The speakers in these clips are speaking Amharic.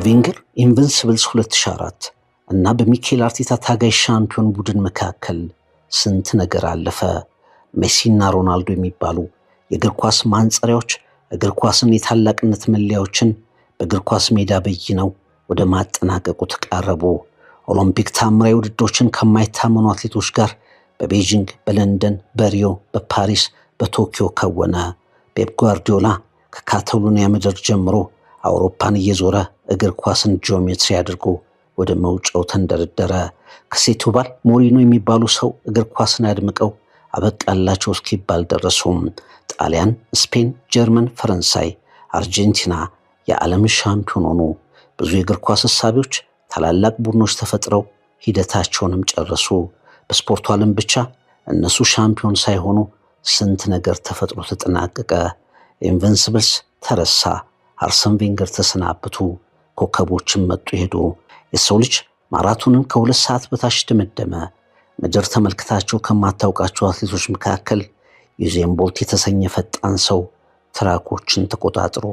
በቬንገር ኢንቪንሲብልስ 2004 እና በሚኬል አርቴታ ታጋይ ሻምፒዮን ቡድን መካከል ስንት ነገር አለፈ። ሜሲና ሮናልዶ የሚባሉ የእግር ኳስ ማንጸሪያዎች እግር ኳስን የታላቅነት መለያዎችን በእግር ኳስ ሜዳ በይነው ወደ ማጠናቀቁ ተቃረቡ። ኦሎምፒክ ታምራዊ ውድድሮችን ከማይታመኑ አትሌቶች ጋር በቤጂንግ፣ በለንደን፣ በሪዮ፣ በፓሪስ፣ በቶኪዮ ከወነ። ፔፕ ጓርዲዮላ ከካታሎኒያ ምድር ጀምሮ አውሮፓን እየዞረ እግር ኳስን ጂኦሜትሪ አድርጎ ወደ መውጫው ተንደረደረ። ከሴቶባል ሞሪኖ የሚባሉ ሰው እግር ኳስን አድምቀው አበቃላቸው እስኪባል ደረሱም። ጣሊያን፣ ስፔን፣ ጀርመን፣ ፈረንሳይ፣ አርጀንቲና የዓለም ሻምፒዮን ሆኑ። ብዙ የእግር ኳስ እሳቢዎች ታላላቅ ቡድኖች ተፈጥረው ሂደታቸውንም ጨረሱ። በስፖርቱ ዓለም ብቻ እነሱ ሻምፒዮን ሳይሆኑ ስንት ነገር ተፈጥሮ ተጠናቀቀ። ኢንቪንሲብልስ ተረሳ። አርሰን ቬንገር ተሰናበቱ። ኮከቦችን መጡ ሄዱ። የሰው ልጅ ማራቶንን ከ2 ሰዓት በታች ደመደመ። ምድር ተመልክታቸው ከማታውቃቸው አትሌቶች መካከል ዩዜን ቦልት የተሰኘ ፈጣን ሰው ትራኮችን ተቆጣጥሮ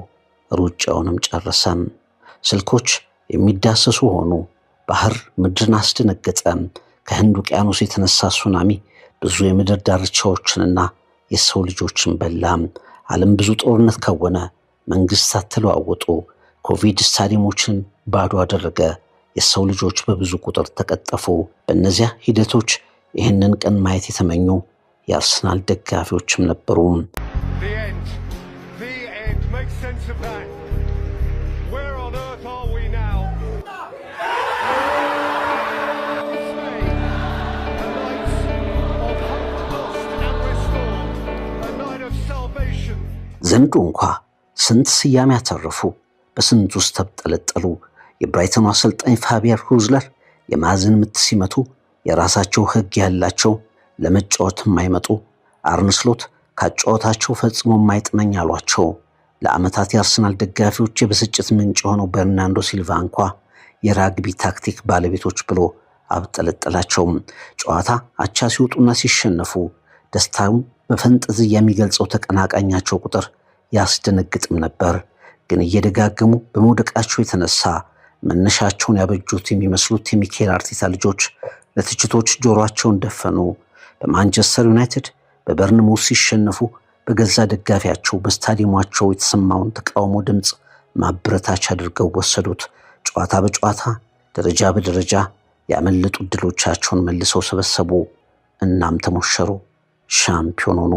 ሩጫውንም ጨረሰም። ስልኮች የሚዳሰሱ ሆኑ። ባህር ምድርን አስደነገጠ። ከህንድ ውቅያኖስ የተነሳ ሱናሚ ብዙ የምድር ዳርቻዎችንና የሰው ልጆችን በላ። ዓለም ብዙ ጦርነት ከወነ። መንግስታት ተለዋወጡ። ኮቪድ ስታዲየሞችን ባዶ አደረገ። የሰው ልጆች በብዙ ቁጥር ተቀጠፉ። በእነዚያ ሂደቶች ይህንን ቀን ማየት የተመኙ የአርሰናል ደጋፊዎችም ነበሩ። ዘንድሮ እንኳ ስንት ስያሜ ያተረፉ፣ በስንት ውስጥ ተጠለጠሉ። የብራይተኑ አሰልጣኝ ፋቢያን ሁዝለር የማዕዘን ምት ሲመቱ የራሳቸው ህግ ያላቸው ለመጫወት የማይመጡ፣ አርነ ስሎት ካጫወታቸው ፈጽሞ የማይጥመኝ አሏቸው። ለዓመታት የአርሰናል ደጋፊዎች የብስጭት ምንጭ የሆነው በርናንዶ ሲልቫ እንኳ የራግቢ ታክቲክ ባለቤቶች ብሎ አብጠለጠላቸው። ጨዋታ አቻ ሲወጡና ሲሸነፉ ደስታውን በፈንጠዝያ የሚገልጸው ተቀናቃኛቸው ቁጥር ያስደነግጥም ነበር። ግን እየደጋገሙ በመውደቃቸው የተነሳ መነሻቸውን ያበጁት የሚመስሉት የሚኬል አርቴታ ልጆች ለትችቶች ጆሮአቸውን ደፈኑ። በማንቸስተር ዩናይትድ በበርንማውዝ ሲሸነፉ በገዛ ደጋፊያቸው በስታዲየማቸው የተሰማውን ተቃውሞ ድምፅ ማበረታቻ አድርገው ወሰዱት። ጨዋታ በጨዋታ ደረጃ በደረጃ ያመለጡ ድሎቻቸውን መልሰው ሰበሰቡ። እናም ተሞሸሩ፣ ሻምፒዮን ሆኑ።